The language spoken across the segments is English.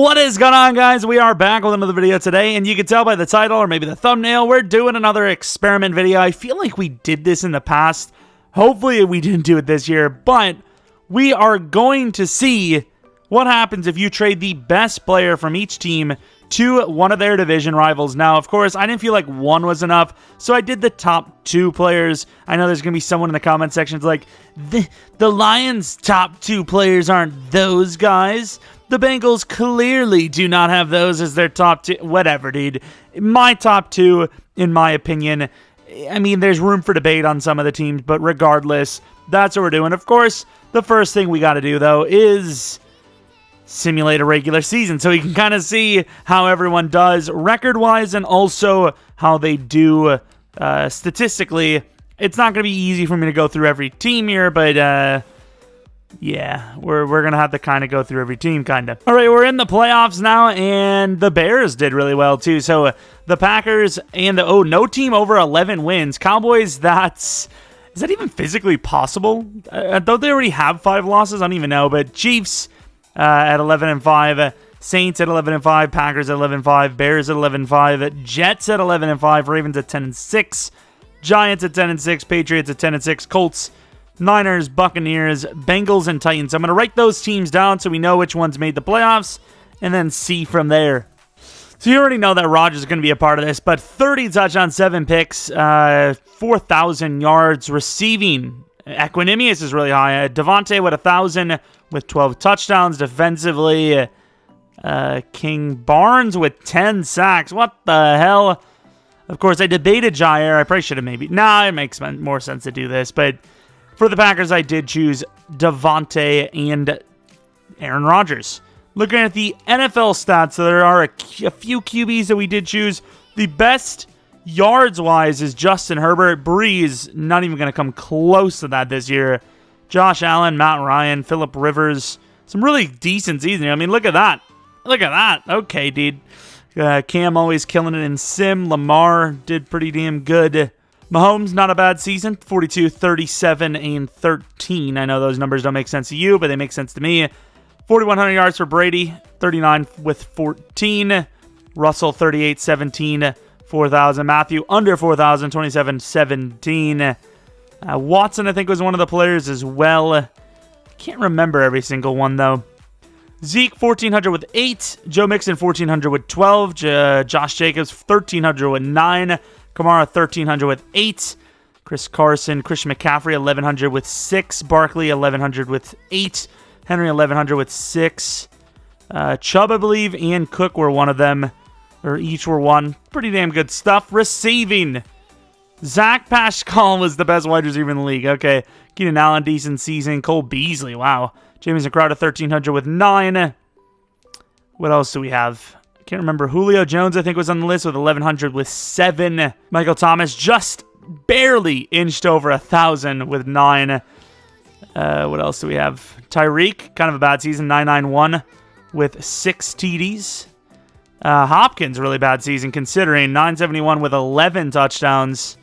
What is going on, guys? We are back with another video today, and you can tell by the title or maybe the thumbnail, we're doing another experiment video. I feel like we did this in the past. Hopefully we didn't do it this year, but we are going to see what happens if you trade the best player from each team to one of their division rivals. Now, of course, I didn't feel like one was enough, so I did the top 2 players. I know there's going to be someone in the comment sections like, the Lions' top 2 players aren't those guys. The Bengals clearly do not have those as their top 2. Whatever, dude. My top 2, in my opinion, I mean, there's room for debate on some of the teams, but regardless, that's what we're doing. Of course, the first thing we got to do, though, is simulate a regular season so we can kind of see how everyone does record-wise and also how they do statistically. It's not going to be easy for me to go through every team here, but yeah, we're going to have to kind of go through every team, kind of. All right, we're in the playoffs now, and the Bears did really well, too. So the Packers and no team over 11 wins. Cowboys, is that even physically possible? Don't they already have 5 losses? I don't even know, but Chiefs at 11-5, Saints at 11-5, Packers at 11-5, Bears at 11-5, Jets at 11-5, Ravens at 10-6, Giants at 10-6, Patriots at 10-6, Colts, Niners, Buccaneers, Bengals, and Titans. I'm going to write those teams down so we know which ones made the playoffs, and then see from there. So you already know that Rodgers is going to be a part of this, but 30 touchdowns, 7 picks, 4,000 yards receiving. Equanimous is really high. Devontae with 1,000 with 12 touchdowns. Defensively, King Barnes with 10 sacks. What the hell? Of course, I debated Jair. I probably should have maybe. Nah, it makes more sense to do this. But for the Packers, I did choose Devontae and Aaron Rodgers. Looking at the NFL stats, so there are a few QBs that we did choose. The best yards-wise is Justin Herbert. Breeze, not even going to come close to that this year. Josh Allen, Matt Ryan, Phillip Rivers. Some really decent season. I mean, look at that. Look at that. Okay, dude. Cam always killing it in sim. Lamar did pretty damn good. Mahomes, not a bad season. 42, 37, and 13. I know those numbers don't make sense to you, but they make sense to me. 4,100 yards for Brady. 39 with 14. Russell, 38, 17. 4,000. Matthew, under 4,000, 27, 17. Watson, I think, was one of the players as well. Can't remember every single one, though. Zeke, 1,400 with 8. Joe Mixon, 1,400 with 12. Josh Jacobs, 1,300 with 9. Kamara, 1,300 with 8. Chris Carson, Christian McCaffrey, 1,100 with 6. Barkley, 1,100 with 8. Henry, 1,100 with 6. Chubb, I believe, and Cook were one of them. Or each were one. Pretty damn good stuff. Receiving. Zach Pascal was the best wide receiver in the league. Okay. Keenan Allen, decent season. Cole Beasley, wow. Jamison Crowder, 1,300 with 9. What else do we have? I can't remember. Julio Jones, I think, was on the list with 1,100 with 7. Michael Thomas just barely inched over 1,000 with 9. What else do we have? Tyreek, kind of a bad season. 991 with 6 TDs. Hopkins, really bad season considering. 971 with 11 touchdowns.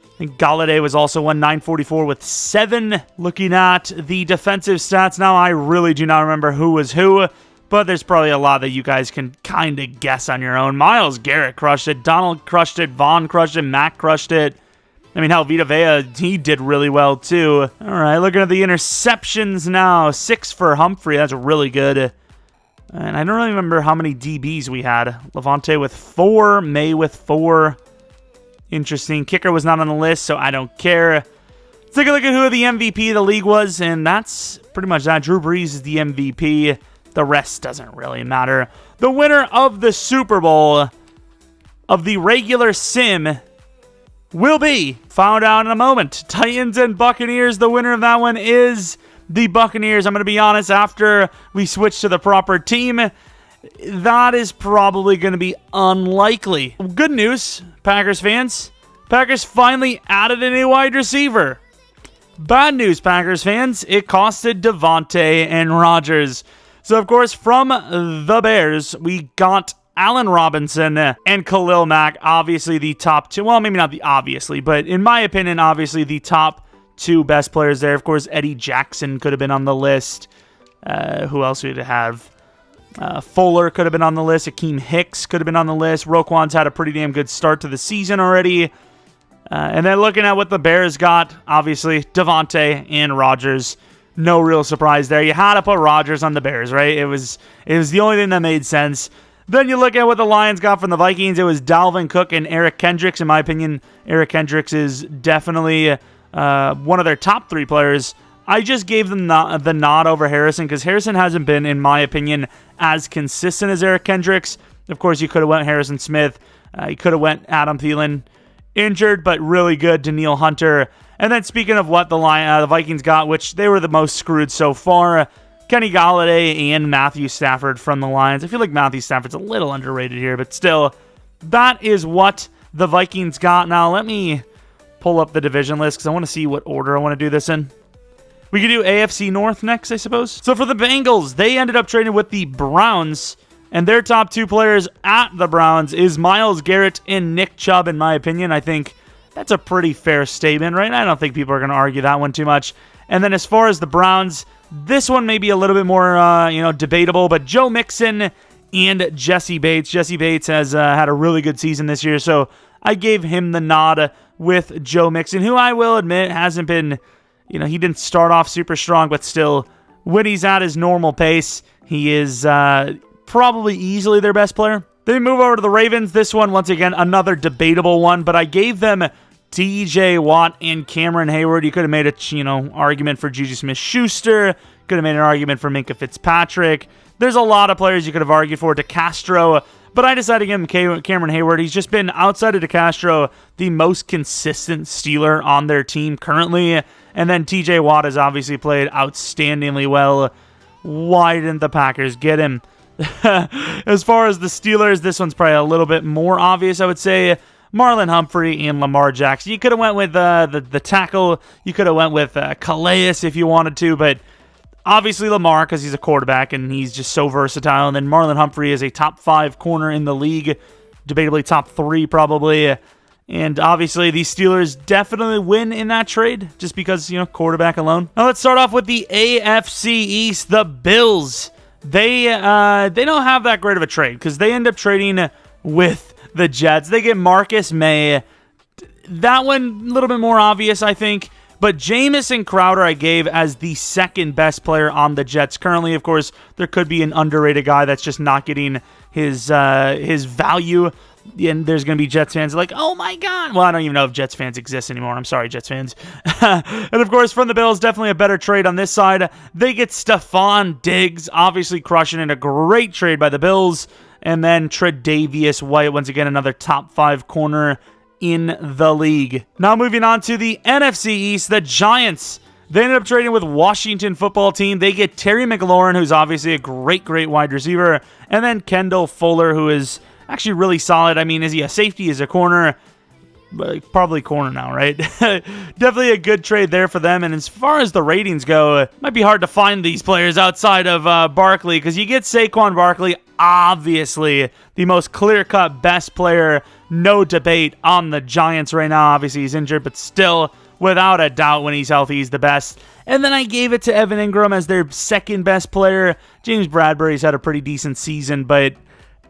I think Galladay was also 944 with 7. Looking at the defensive stats now, I really do not remember who was who, but there's probably a lot that you guys can kind of guess on your own. Myles Garrett crushed it. Donald crushed it. Vaughn crushed it. Mack crushed it. I mean, hell, Vita Vea, he did really well too. All right, looking at the interceptions now. 6 for Humphrey. That's really good. And I don't really remember how many DBs we had. Levante with 4. May with 4. Interesting. Kicker was not on the list, so I don't care. Let's take a look at who the MVP of the league was, and that's pretty much that. Drew Brees is the MVP. The rest doesn't really matter. The winner of the Super Bowl of the regular sim will be found out in a moment. Titans and Buccaneers. The winner of that one is the Buccaneers. I'm going to be honest, after we switch to the proper team, that is probably going to be unlikely. Good news, Packers fans. Packers finally added a new wide receiver. Bad news, Packers fans. It costed Devontae and Rodgers. So, of course, from the Bears, we got Allen Robinson and Khalil Mack. Obviously, the top 2. Well, maybe not the obviously, but in my opinion, obviously the top 2 best players there. Of course, Eddie Jackson could have been on the list. Who else would have? Fuller could have been on the list. Akeem Hicks could have been on the list. Roquan's had a pretty damn good start to the season already. And then looking at what the Bears got, obviously, Devontae and Rodgers. No real surprise there. You had to put Rodgers on the Bears, right? It was the only thing that made sense. Then you look at what the Lions got from the Vikings. It was Dalvin Cook and Eric Kendricks. In my opinion, Eric Kendricks is definitely one of their top 3 players. I just gave them the nod over Harrison because Harrison hasn't been, in my opinion, as consistent as Eric Kendricks. Of course, you could have went Harrison Smith. You could have went Adam Thielen. Injured, but really good, Danielle Hunter. And then speaking of what the Vikings got, which they were the most screwed so far, Kenny Golladay and Matthew Stafford from the Lions. I feel like Matthew Stafford's a little underrated here, but still, that is what the Vikings got. Now, let me pull up the division list because I want to see what order I want to do this in. We could do AFC North next, I suppose. So for the Bengals, they ended up trading with the Browns, and their top 2 players at the Browns is Myles Garrett and Nick Chubb, in my opinion. I think that's a pretty fair statement, right? I don't think people are going to argue that one too much. And then as far as the Browns, this one may be a little bit more, debatable, but Joe Mixon and Jesse Bates. Jesse Bates has had a really good season this year, so I gave him the nod with Joe Mixon, who I will admit hasn't been, he didn't start off super strong, but still, when he's at his normal pace, he is probably easily their best player. Then we move over to the Ravens. This one, once again, another debatable one, but I gave them TJ Watt and Cameron Hayward. You could have made a, argument for Juju Smith-Schuster. Could have made an argument for Minkah Fitzpatrick. There's a lot of players you could have argued for. DeCastro. But I decided to give him Cameron Hayward. He's just been, outside of DeCastro, the most consistent Steeler on their team currently. And then TJ Watt has obviously played outstandingly well. Why didn't the Packers get him? As far as the Steelers, this one's probably a little bit more obvious, I would say. Marlon Humphrey and Lamar Jackson. You could have went with the tackle. You could have went with Calais if you wanted to, but obviously Lamar, because he's a quarterback and he's just so versatile. And then Marlon Humphrey is a top 5 corner in the league, debatably top 3 probably. And obviously the Steelers definitely win in that trade just because, quarterback alone. Now let's start off with the AFC East, the Bills. They don't have that great of a trade because they end up trading with the Jets. They get Marcus May. That one, a little bit more obvious, I think. But Jamison Crowder I gave as the second best player on the Jets currently. Of course, there could be an underrated guy that's just not getting his value. And there's going to be Jets fans like, oh my God. Well, I don't even know if Jets fans exist anymore. I'm sorry, Jets fans. And of course, from the Bills, definitely a better trade on this side. They get Stephon Diggs, obviously crushing it. A great trade by the Bills. And then Tre'Davious White, once again, another top 5 corner in the league. Now moving on to the NFC East, the Giants. They ended up trading with Washington football team. They get Terry McLaurin, who's obviously a great wide receiver. And then Kendall Fuller, who is actually really solid. I mean, is he a safety? Is a corner? Probably corner now, right? Definitely a good trade there for them. And as far as the ratings go, it might be hard to find these players outside of Barkley because you get Saquon Barkley, obviously the most clear-cut best player, no debate on the Giants right now. Obviously he's injured, but still, without a doubt, when he's healthy, he's the best. And then I gave it to Evan Ingram as their second best player. James Bradbury's had a pretty decent season, but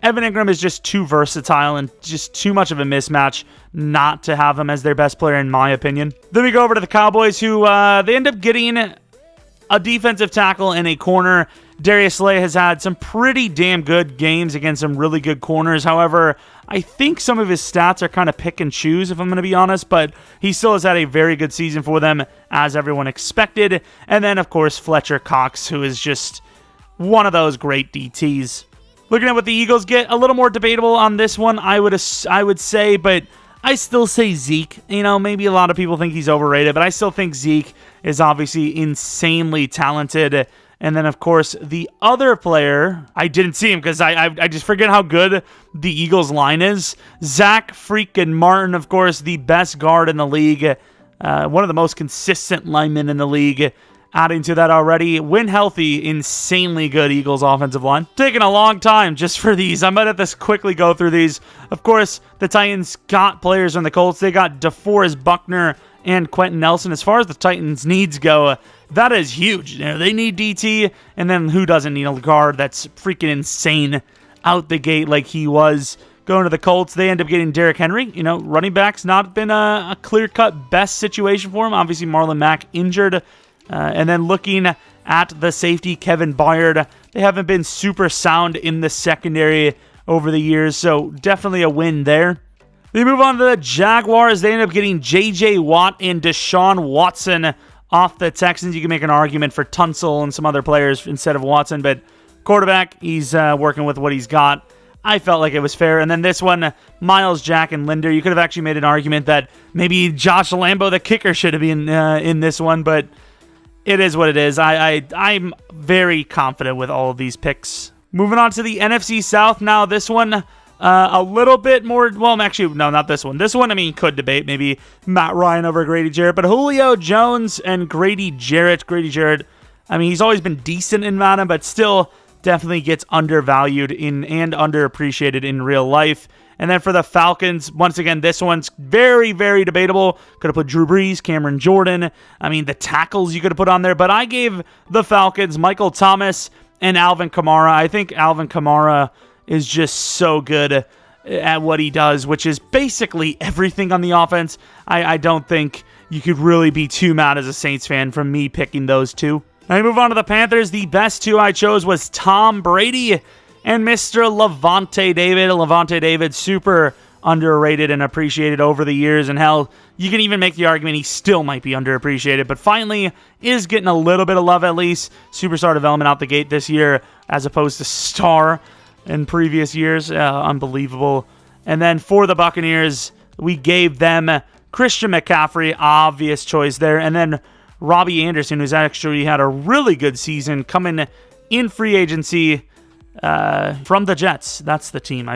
Evan Ingram is just too versatile and just too much of a mismatch not to have him as their best player, in my opinion. Then we go over to the Cowboys, who they end up getting a defensive tackle and a corner. Darius Slay has had some pretty damn good games against some really good corners. However, I think some of his stats are kind of pick and choose, if I'm going to be honest, but he still has had a very good season for them, as everyone expected. And then, of course, Fletcher Cox, who is just one of those great DTs. Looking at what the Eagles get, a little more debatable on this one, I would say, but I still say Zeke. Maybe a lot of people think he's overrated, but I still think Zeke is obviously insanely talented. And then, of course, the other player, I didn't see him because I just forget how good the Eagles line is. Zach freaking Martin, of course, the best guard in the league. One of the most consistent linemen in the league. Adding to that already, when healthy, insanely good Eagles offensive line. Taking a long time just for these. I might have to quickly go through these. Of course, the Titans got players from the Colts. They got DeForest Buckner and Quentin Nelson. As far as the Titans' needs go, that is huge. You know, they need DT, and then who doesn't need a guard that's freaking insane out the gate like he was going to the Colts? They end up getting Derrick Henry. You know, running back's not been a clear-cut best situation for him. Obviously, Marlon Mack injured. And then looking at the safety, Kevin Byard, they haven't been super sound in the secondary over the years, so definitely a win there. They move on to the Jaguars. They end up getting J.J. Watt and Deshaun Watson off the Texans. You can make an argument for Tunsil and some other players instead of Watson, but quarterback, he's working with what he's got. I felt like it was fair. And then this one, Miles Jack and Linder. You could have actually made an argument that maybe Josh Lambo, the kicker, should have been in this one, but it is what it is. I'm very confident with all of these picks. Moving on to the NFC South now. This one, a little bit more... Well, actually, no, not this one. This one, I mean, could debate maybe Matt Ryan over Grady Jarrett, but Julio Jones and Grady Jarrett. Grady Jarrett, I mean, he's always been decent in Madden, but still definitely gets undervalued and underappreciated in real life. And then for the Falcons, once again, this one's very, very debatable. Could have put Drew Brees, Cameron Jordan. I mean, the tackles you could have put on there. But I gave the Falcons Michael Thomas and Alvin Kamara. I think Alvin Kamara is just so good at what he does, which is basically everything on the offense. I don't think you could really be too mad as a Saints fan from me picking those two. Now we move on to the Panthers. The best two I chose was Tom Brady and Mr. Levante David. Levante David, super underrated and appreciated over the years. And hell, you can even make the argument he still might be underappreciated, but finally is getting a little bit of love at least. Superstar development out the gate this year as opposed to star in previous years. Unbelievable. And then for the Buccaneers, we gave them Christian McCaffrey, obvious choice there. And then Robbie Anderson, who's actually had a really good season coming in free agency from the Jets. That's the team.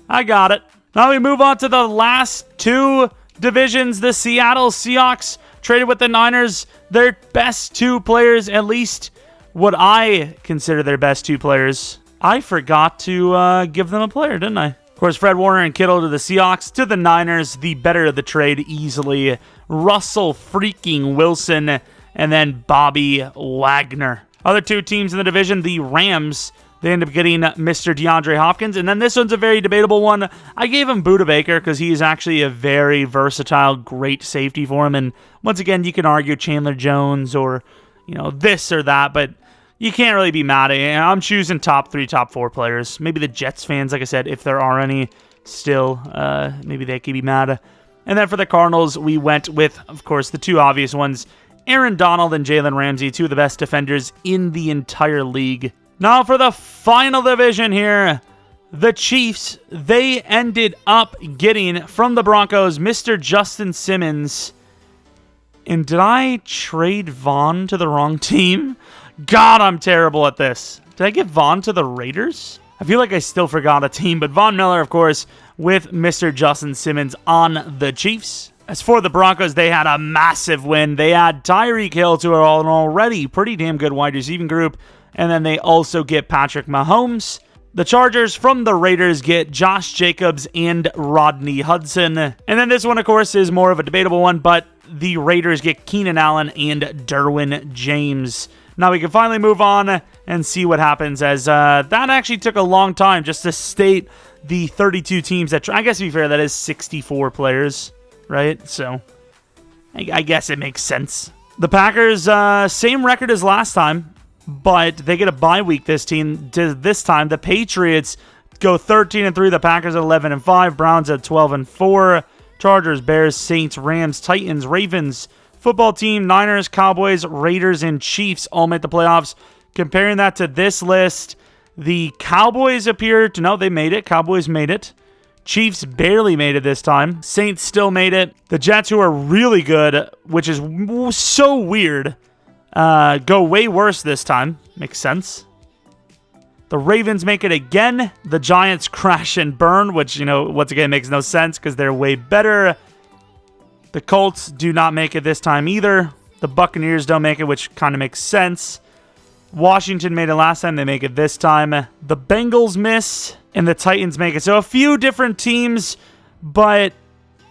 I got it. Now we move on to the last two divisions. The Seattle Seahawks traded with the Niners. Their best two players, at least what I consider their best two players. I forgot to give them a player, didn't I? Of course, Fred Warner and Kittle to the Seahawks. To the Niners, the better of the trade easily. Russell freaking Wilson and then Bobby Wagner. Other two teams in the division, the Rams, they end up getting Mr. DeAndre Hopkins. And then this one's a very debatable one. I gave him Budda Baker because he is actually a very versatile, great safety for him. And once again, you can argue Chandler Jones or, this or that, but you can't really be mad at it. I'm choosing top 3, top 4 players. Maybe the Jets fans, like I said, if there are any still, maybe they could be mad. And then for the Cardinals, we went with, of course, the two obvious ones, Aaron Donald and Jalen Ramsey, two of the best defenders in the entire league. Now for the final division here, the Chiefs, they ended up getting from the Broncos Mr. Justin Simmons. And did I trade Vaughn to the wrong team? God, I'm terrible at this. Did I give Vaughn to the Raiders? I feel like I still forgot a team, but Von Miller, of course, with Mr. Justin Simmons on the Chiefs. As for the Broncos, they had a massive win. They had Tyreek Hill to an already pretty damn good wide receiving group, and then they also get Patrick Mahomes. The Chargers from the Raiders get Josh Jacobs and Rodney Hudson. And then this one, of course, is more of a debatable one, but the Raiders get Keenan Allen and Derwin James. Now we can finally move on and see what happens, as that actually took a long time just to state the 32 teams that... I guess to be fair, that is 64 players, right? So I guess it makes sense. The Packers, same record as last time, but they get a bye week this time. The Patriots go 13-3, the Packers at 11-5, Browns at 12-4, Chargers, Bears, Saints, Rams, Titans, Ravens, football team, Niners, Cowboys, Raiders, and Chiefs all make the playoffs. Comparing that to this list, the Cowboys appear to... No, they made it. Cowboys made it. Chiefs barely made it this time. Saints still made it. The Jets, who are really good, which is so weird, go way worse this time. Makes sense. The Ravens make it again. The Giants crash and burn, which, once again, makes no sense because they're way better. The Colts do not make it this time either. The Buccaneers don't make it, which kind of makes sense. Washington made it last time. They make it this time. The Bengals miss, and the Titans make it. So a few different teams, but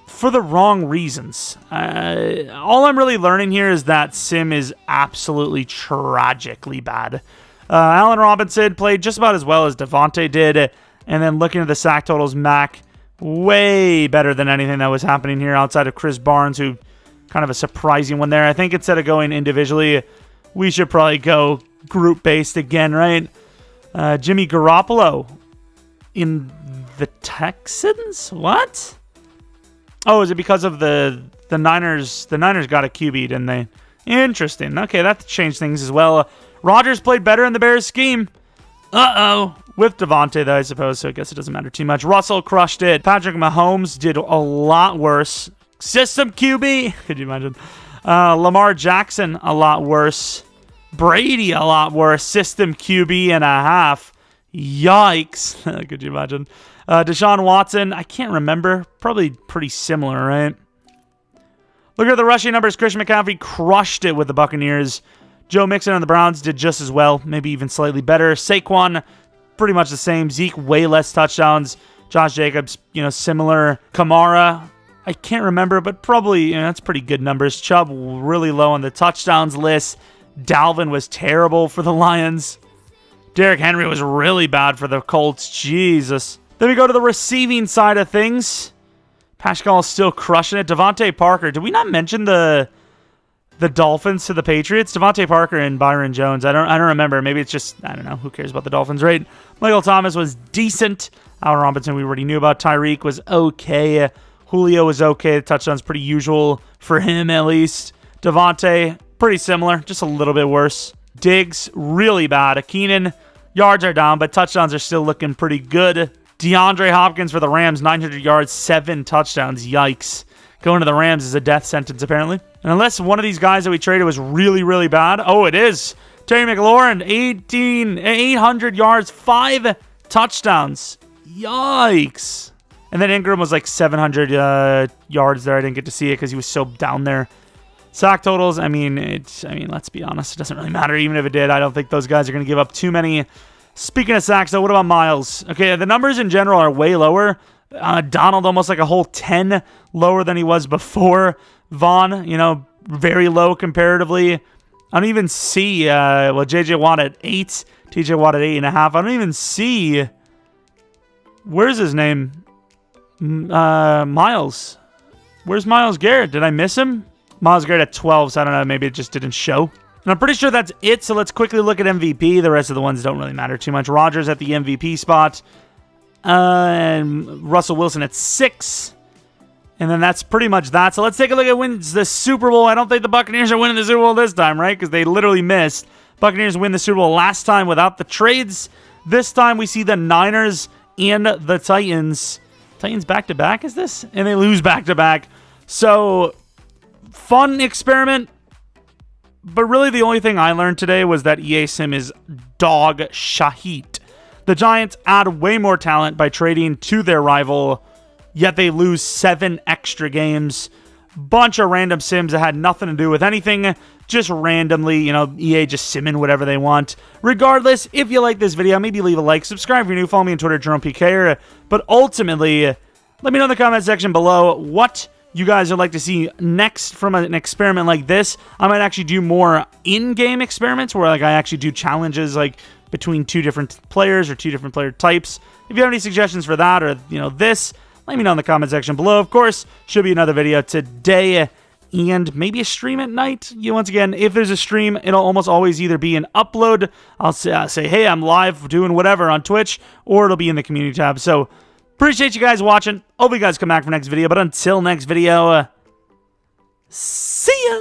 for the wrong reasons. All I'm really learning here is that Sim is absolutely tragically bad. Allen Robinson played just about as well as Devontae did. And then looking at the sack totals, Mac, way better than anything that was happening here outside of Chris Barnes, who kind of a surprising one there. I think instead of going individually, we should probably go group-based again, right? Jimmy Garoppolo in the Texans? What? Oh, is it because of the Niners? The Niners got a QB, didn't they? Interesting. Okay, that changed things as well. Rodgers played better in the Bears scheme. Uh-oh. With Devontae, though, I suppose, so I guess it doesn't matter too much. Russell crushed it. Patrick Mahomes did a lot worse. System QB. Could you imagine? Lamar Jackson, a lot worse. Brady, a lot worse. System QB and a half. Yikes. Could you imagine? Deshaun Watson, I can't remember. Probably pretty similar, right? Look at the rushing numbers. Christian McCaffrey crushed it with the Buccaneers. Joe Mixon and the Browns did just as well, maybe even slightly better. Saquon, pretty much the same. Zeke, way less touchdowns. Josh Jacobs, similar. Kamara, I can't remember, but probably, that's pretty good numbers. Chubb, really low on the touchdowns list. Dalvin was terrible for the Lions. Derrick Henry was really bad for the Colts. Jesus. Then we go to the receiving side of things. Pascal is still crushing it. Devontae Parker. Did we not mention the Dolphins to the Patriots? Devontae Parker and Byron Jones. I don't remember. Maybe it's just, I don't know. Who cares about the Dolphins, right? Michael Thomas was decent. Allen Robinson we already knew about. Tyreek was okay. Julio was okay. The touchdown's pretty usual for him, at least. Devontae, pretty similar. Just a little bit worse. Diggs, really bad. Keenan, yards are down, but touchdowns are still looking pretty good. Deandre Hopkins for the Rams, 900 yards, 7 touchdowns. Yikes. Going to the Rams is a death sentence, apparently. And unless one of these guys that we traded was really, really bad. Oh, it is. Terry McLaurin, 800 yards, 5 touchdowns. Yikes. And then Ingram was like 700 yards there. I didn't get to see it because he was so down there. Sack totals, I mean, let's be honest. It doesn't really matter. Even if it did, I don't think those guys are going to give up too many. Speaking of sacks, though, what about Miles? Okay, the numbers in general are way lower. Donald almost like a whole 10 lower than he was before. Vaughn, very low comparatively. I don't even see, J.J. Watt at 8. T.J. Watt at 8.5. I don't even see, where's his name? Miles. Where's Myles Garrett? Did I miss him? Myles Garrett at 12, so I don't know. Maybe it just didn't show. And I'm pretty sure that's it, so let's quickly look at MVP. The rest of the ones don't really matter too much. Rodgers at the MVP spot. And Russell Wilson at 6. And then that's pretty much that. So let's take a look at wins the Super Bowl. I don't think the Buccaneers are winning the Super Bowl this time, right? Because they literally missed. Buccaneers win the Super Bowl last time without the trades. This time we see the Niners and the Titans. Titans back-to-back, is this? And they lose back-to-back. So, fun experiment. But really the only thing I learned today was that EA Sim is dog shahit. The Giants add way more talent by trading to their rival, yet they lose 7 extra games. Bunch of random sims that had nothing to do with anything, just randomly, EA just simming whatever they want. Regardless, if you like this video, maybe leave a like, subscribe if you're new, follow me on Twitter, Jeromepkr. But ultimately, let me know in the comment section below what you guys would like to see next from an experiment like this. I might actually do more in-game experiments where I actually do challenges between 2 different players or 2 different player types. If you have any suggestions for that or this, let me know in the comment section below. Of course, should be another video today and maybe a stream at night. Once again, if there's a stream, it'll almost always either be an upload. I'll say, hey, I'm live doing whatever on Twitch, or it'll be in the community tab. So appreciate you guys watching. Hope you guys come back for next video. But until next video, see ya.